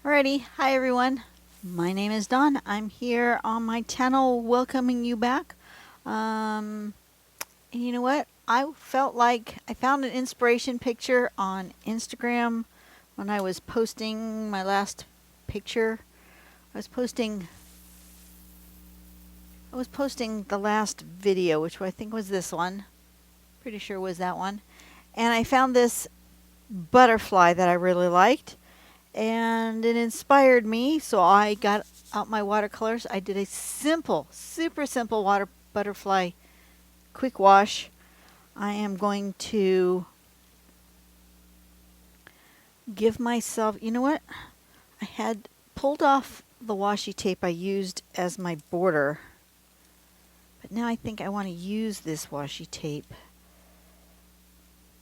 Alrighty, hi everyone. My name is Dawn. I'm here on my channel welcoming you back. And you know what? I felt like I found an inspiration picture on Instagram when I was posting my last picture. I was posting the last video, which I think was this one. Pretty sure was that one. And I found this butterfly that I really liked. And it inspired me, so I got out my watercolors. I did a simple, super simple water butterfly quick wash. I am going to give myself, you know what? I had pulled off the washi tape I used as my border, but now I think I want to use this washi tape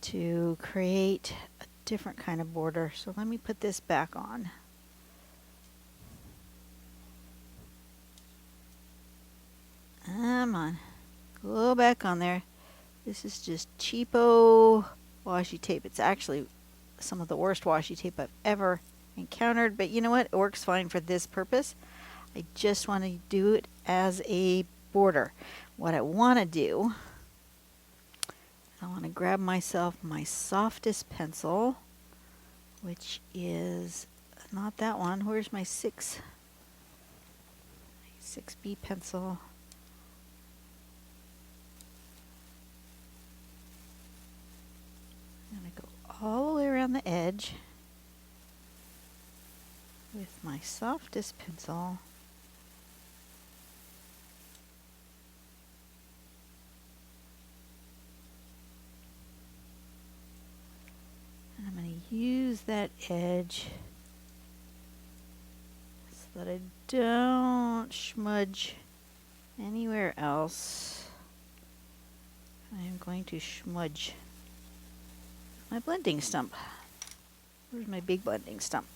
to create a different kind of border. So let me put this back on. Come on, go back on there. This is just cheapo washi tape. It's actually some of the worst washi tape I've ever encountered, but you know what? It works fine for this purpose. I just want to do it as a border. What I want to do, I want to grab myself my softest pencil, which is not that one. Where's my 6B pencil? I'm going to go all the way around the edge with my softest pencil. And I'm going to use that edge so that I don't smudge anywhere else. I am going to smudge my blending stump. Where's my big blending stump?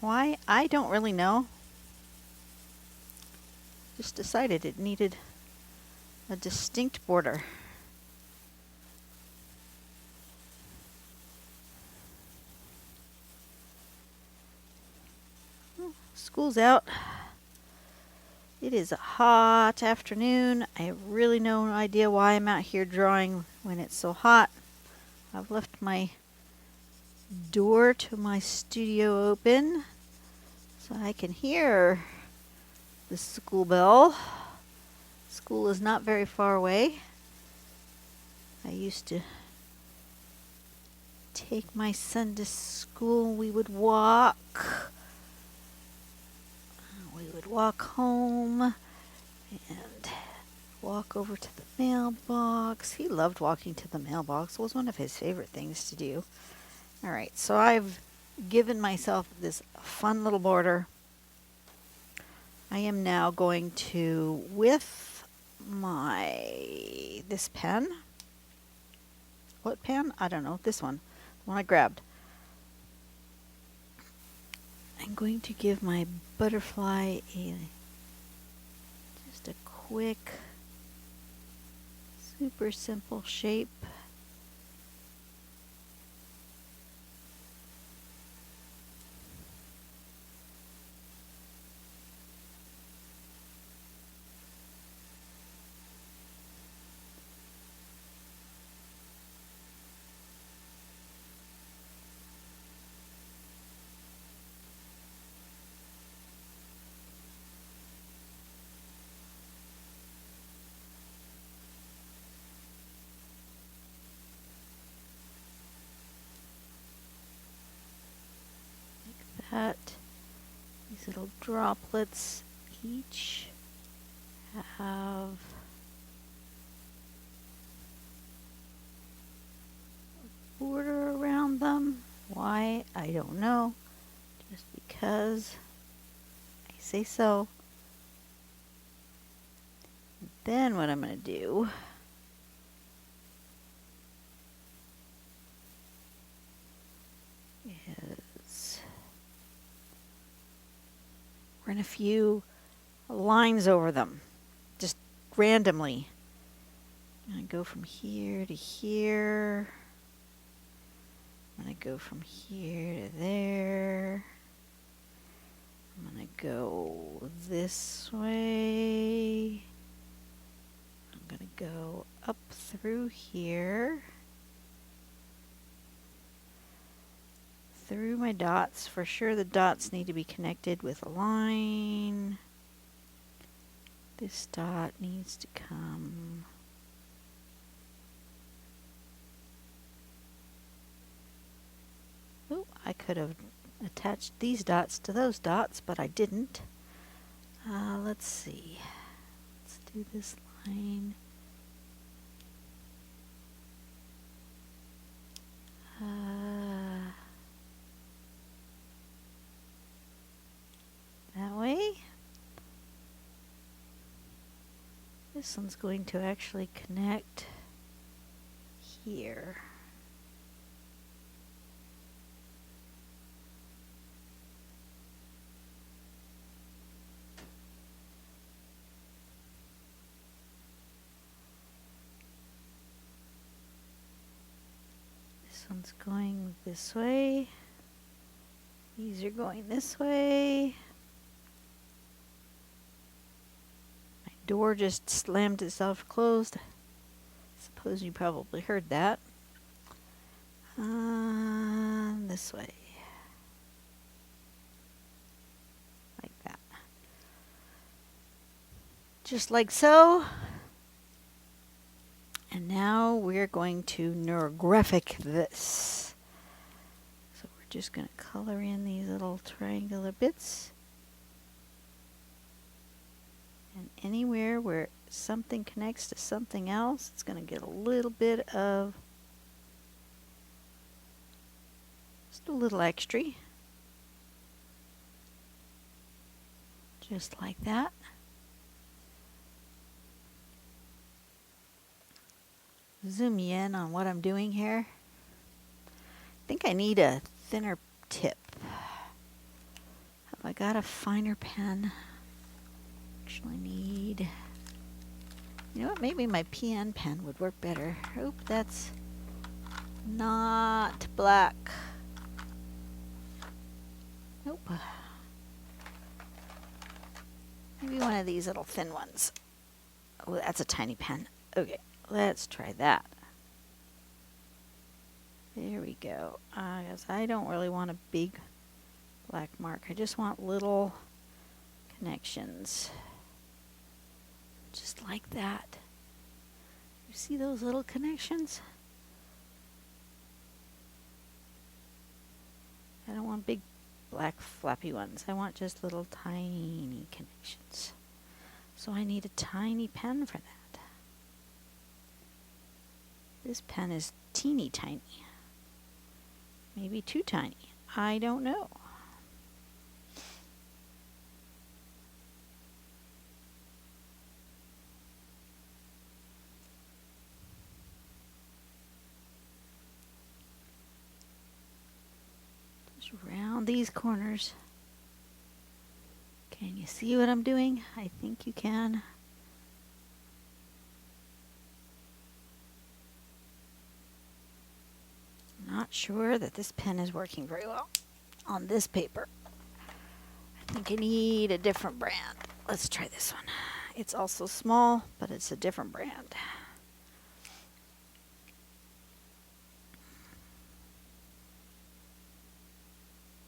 Why? I don't really know. Just decided it needed a distinct border. School's out. It is a hot afternoon. I have really no idea why I'm out here drawing when it's so hot. I've left my door to my studio open so I can hear the school bell. School is not very far away. I used to take my son to school. We would walk. We would walk home and walk over to the mailbox. He loved walking to the mailbox. It was one of his favorite things to do. All right, so I've given myself this fun little border. I am now going to, with this pen. What pen? I don't know. This one. The one I grabbed. I'm going to give my butterfly just a quick, super simple shape. That these little droplets each have a border around them. Why? I don't know. Just because I say so. Then what I'm going to do is run a few lines over them, just randomly. I'm going to go from here to here. I'm going to go from here to there. I'm going to go this way. I'm going to go up through here. Through my dots. For sure the dots need to be connected with a line. This dot needs to come I could have attached these dots to those dots, but I didn't. Let's see. Let's do this line. That way. This one's going to actually connect here. This one's going this way. These are going this way. My door just slammed itself closed. Suppose you probably heard that. This way. Like that. Just like so. And now we're going to neurographic this. So we're just going to color in these little triangular bits. And anywhere where something connects to something else, it's going to get a little bit of, just a little extra. Just like that. Zoom you in on what I'm doing here. I think I need a thinner tip. Have I got a finer pen? Actually need, you know what, maybe my PN pen would work better. Oop, that's not black. Nope. Maybe one of these little thin ones. Oh, that's a tiny pen. Okay. Let's try that. There we go. Guess I don't really want a big black mark. I just want little connections. Just like that. You see those little connections? I don't want big black flappy ones. I want just little tiny connections. So I need a tiny pen for that. This pen is teeny tiny. Maybe too tiny. I don't know. Just round these corners. Can you see what I'm doing? I think you can. Not sure that this pen is working very well on this paper. I think I need a different brand. Let's try this one. It's also small, but it's a different brand.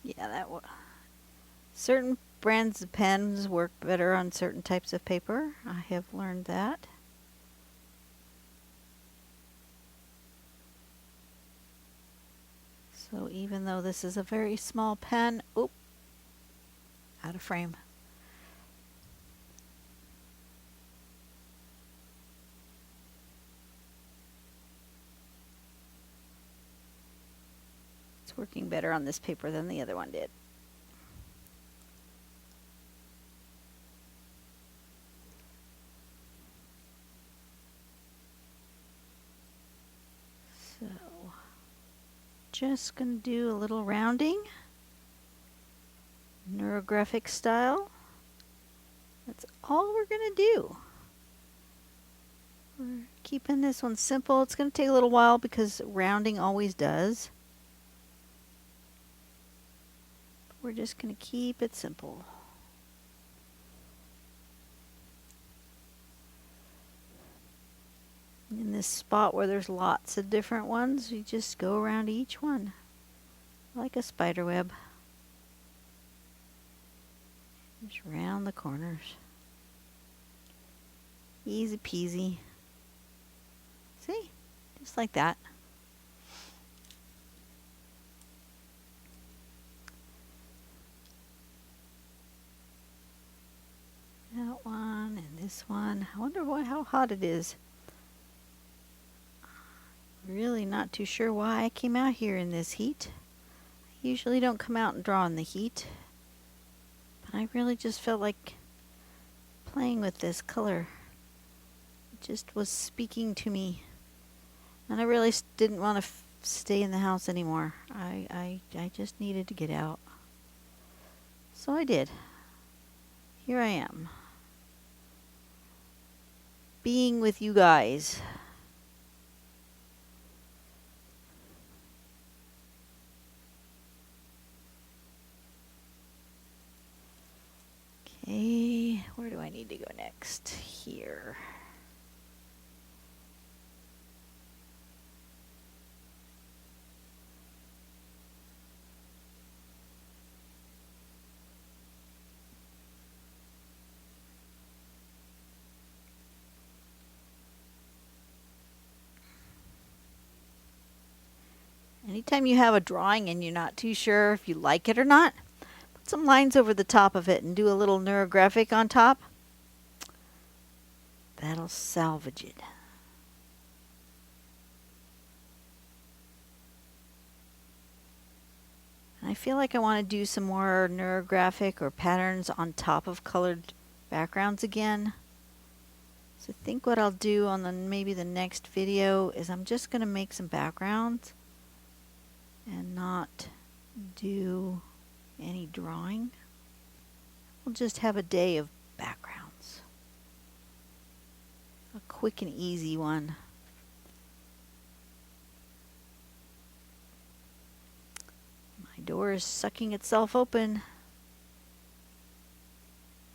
Yeah, that one. Certain brands of pens work better on certain types of paper. I have learned that. So even though this is a very small pen, oop, out of frame. It's working better on this paper than the other one did. So just going to do a little rounding, neurographic style. That's all we're going to do. We're keeping this one simple. It's going to take a little while because rounding always does. We're just going to keep it simple. In this spot where there's lots of different ones, you just go around each one like a spider web. Just round the corners. Easy peasy. See? Just like that. That one and this one. I wonder how hot it is. Really not too sure why I came out here in this heat. I usually don't come out and draw in the heat. But I really just felt like playing with this color. It just was speaking to me. And I really didn't want to stay in the house anymore. I just needed to get out. So I did. Here I am. Being with you guys. Okay, where do I need to go next? Here. Anytime you have a drawing and you're not too sure if you like it or not, put some lines over the top of it and do a little neurographic on top. That'll salvage it. I feel like I want to do some more neurographic or patterns on top of colored backgrounds again. So I think what I'll do on maybe the next video is I'm just going to make some backgrounds and not do any drawing. We'll just have a day of backgrounds. A quick and easy one. My door is sucking itself open.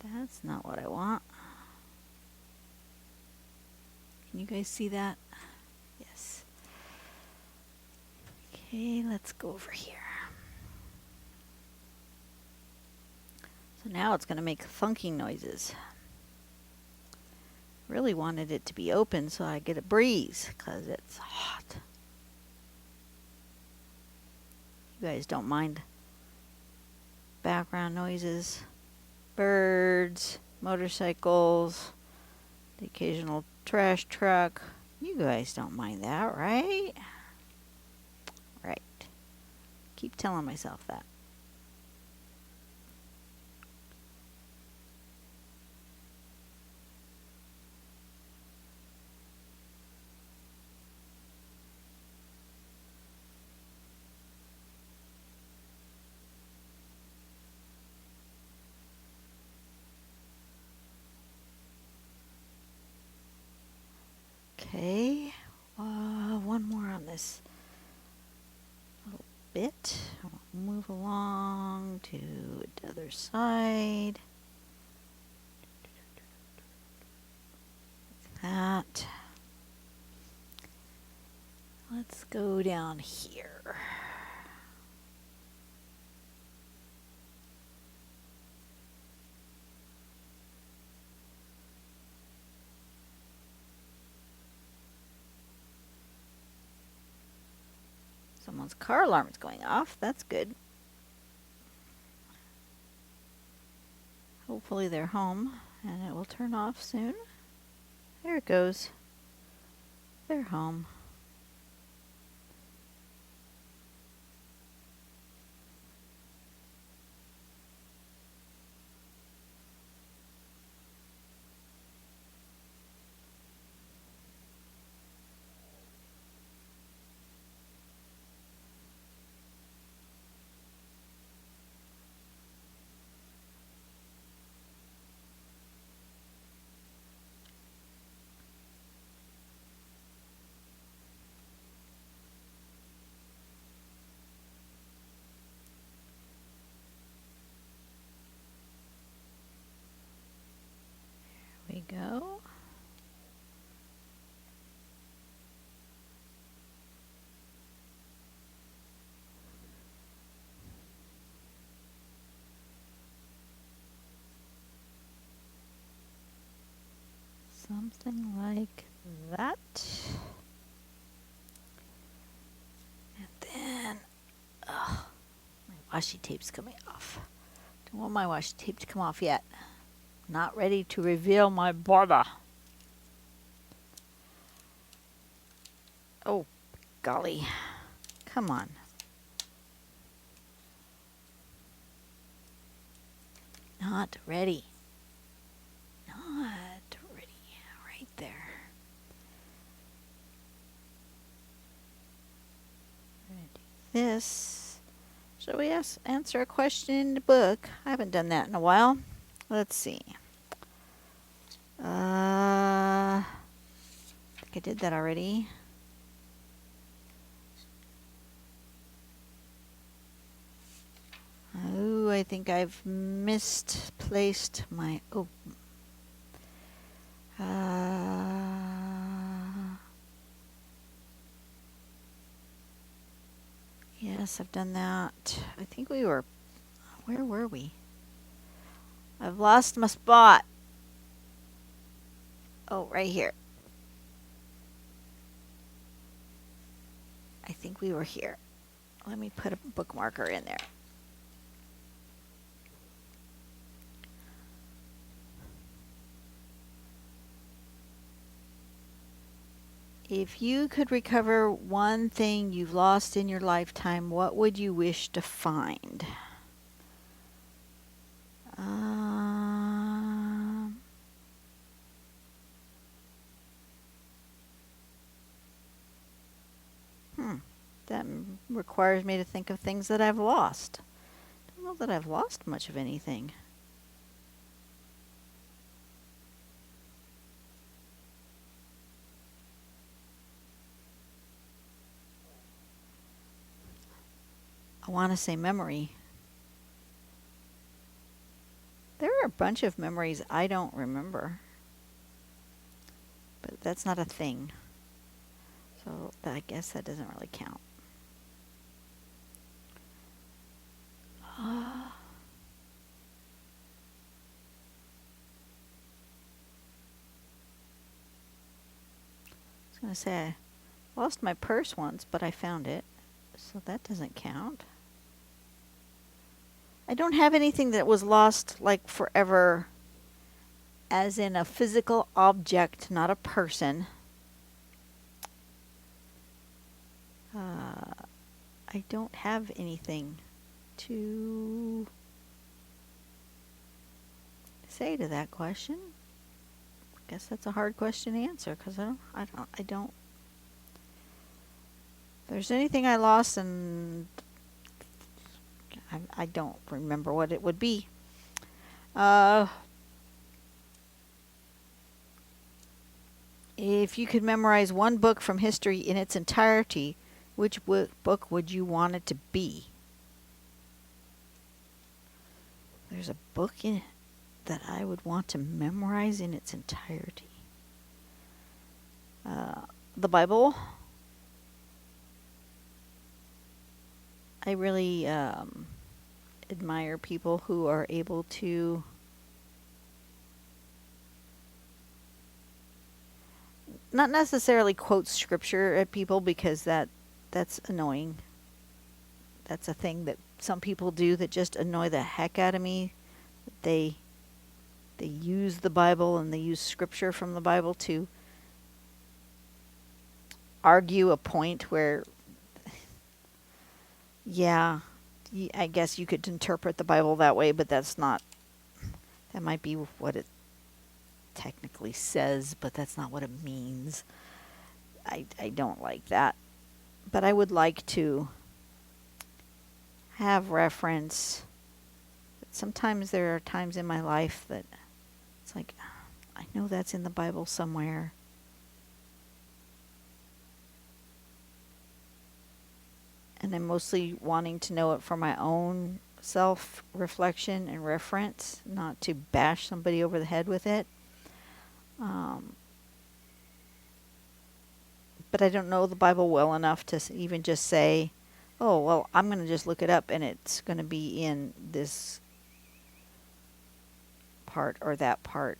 That's not what I want. Can you guys see that? Yes. Okay, let's go over here. So now it's going to make thunking noises. Really wanted it to be open so I get a breeze because it's hot. You guys don't mind background noises, birds, motorcycles, the occasional trash truck. You guys don't mind that, right? Right. Keep telling myself that. Okay, one more on this little bit. I'll move along to the other side. Like that. Let's go down here. Someone's car alarm is going off. That's good. Hopefully they're home and it will turn off soon. There it goes. They're home. Something like that. And then, oh, my washi tape's coming off. Don't want my washi tape to come off yet. Not ready to reveal my border. Oh, golly. Come on. Not ready. Not ready. Right there. This. Shall we answer a question in the book? I haven't done that in a while. Let's see. I think I did that already. Oh, I think I've misplaced my... Oh. Yes, I've done that. I think we were... Where were we? I've lost my spot. Oh, right here. I think we were here. Let me put a bookmarker in there. If you could recover one thing you've lost in your lifetime, what would you wish to find? That requires me to think of things that I've lost. I don't know that I've lost much of anything. I want to say memory. There are a bunch of memories I don't remember. But that's not a thing. So I guess that doesn't really count. I was going to say I lost my purse once, but I found it. So that doesn't count. I don't have anything that was lost like forever, as in a physical object, not a person. I don't have anything to say to that question. I guess that's a hard question to answer because I don't. If there's anything I lost, and I don't remember what it would be. If you could memorize one book from history in its entirety, which book would you want it to be? There's a book in it that I would want to memorize in its entirety. The Bible. I really admire people who are able to not necessarily quote scripture at people, because that's annoying. That's a thing that some people do that just annoy the heck out of me. They use the Bible and they use scripture from the Bible to argue a point where, yeah, I guess you could interpret the Bible that way, but that might be what it technically says, but that's not what it means. I don't like that. But I would like to have reference. But sometimes there are times in my life that it's like, I know that's in the Bible somewhere. And I'm mostly wanting to know it for my own self-reflection and reference, not to bash somebody over the head with it. But I don't know the Bible well enough to even just say, oh, well, I'm going to just look it up and it's going to be in this part or that part.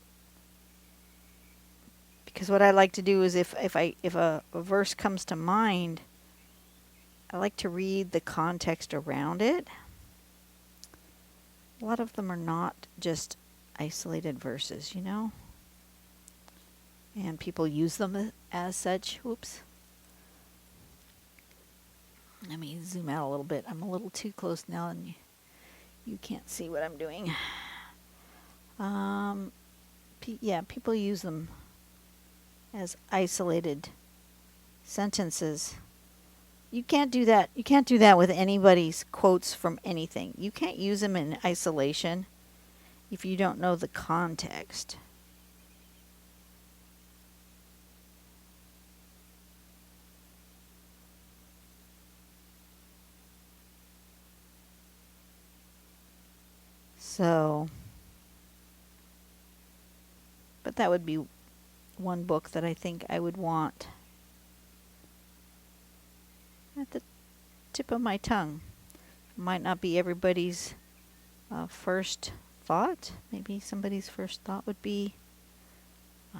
Because what I like to do is if a verse comes to mind, I like to read the context around it. A lot of them are not just isolated verses, you know? And people use them as such. Whoops. Let me zoom out a little bit. I'm a little too close now and you can't see what I'm doing. Yeah, people use them as isolated sentences. You can't do that. You can't do that with anybody's quotes from anything. You can't use them in isolation if you don't know the context. So, but that would be one book that I think I would want at the tip of my tongue. Might not be everybody's first thought. Maybe somebody's first thought would be a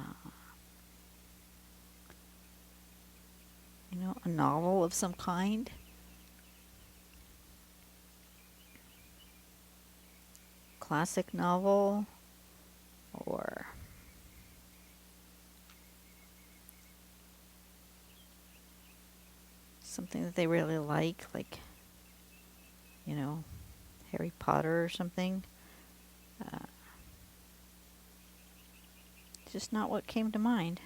novel of some kind. Classic novel, or something that they really like Harry Potter or something. Just not what came to mind.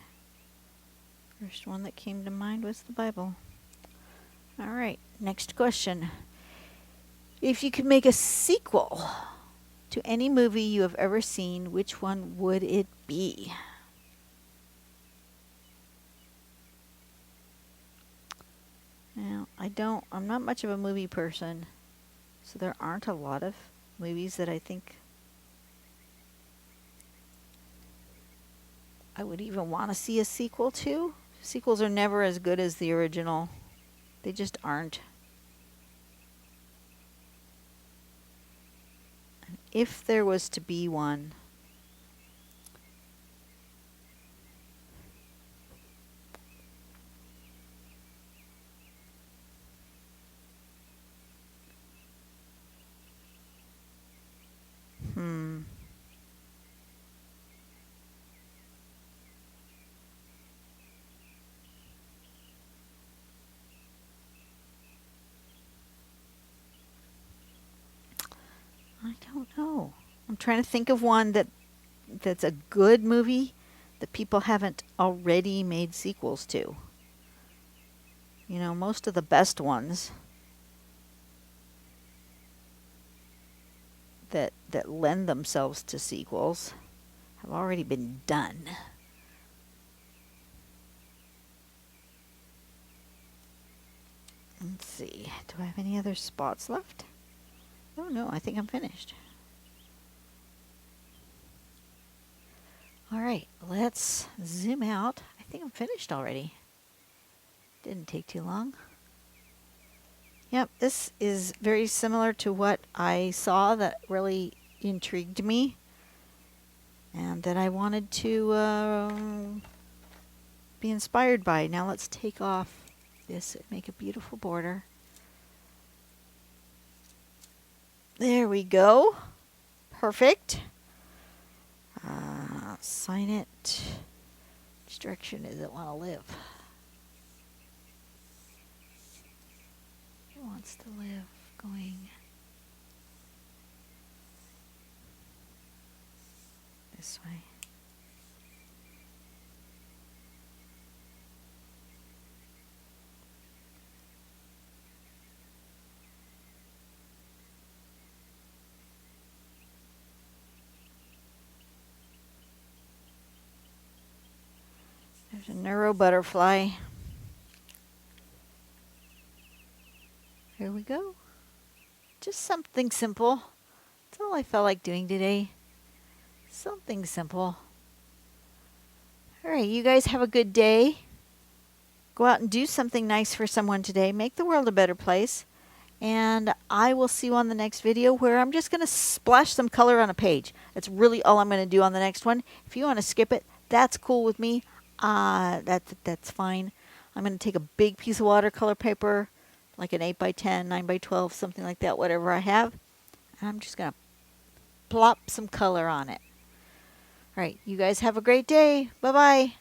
First one that came to mind was the Bible. All right, next question. If you could make a sequel to any movie you have ever seen, which one would it be? Now, I'm not much of a movie person, so there aren't a lot of movies that I think I would even want to see a sequel to. Sequels are never as good as the original. They just aren't. And if there was to be one, I don't know. I'm trying to think of one that's a good movie that people haven't already made sequels to. Most of the best ones that lend themselves to sequels have already been done. Let's see. Do I have any other spots left? Oh no, I think I'm finished. All right, let's zoom out. I think I'm finished already. Didn't take too long. Yep, this is very similar to what I saw that really intrigued me and that I wanted to be inspired by. Now let's take off this and make a beautiful border. There we go. Perfect. Sign it. Which direction does it want to live? It wants to live going this way. There's a Neuro Butterfly. Here we go. Just something simple. That's all I felt like doing today. Something simple. All right, you guys have a good day. Go out and do something nice for someone today. Make the world a better place. And I will see you on the next video where I'm just going to splash some color on a page. That's really all I'm going to do on the next one. If you want to skip it, that's cool with me. That's fine. I'm going to take a big piece of watercolor paper, like an 8 by 10, 9 by 12, something like that, whatever I have. And I'm just going to plop some color on it. All right, you guys have a great day. Bye-bye.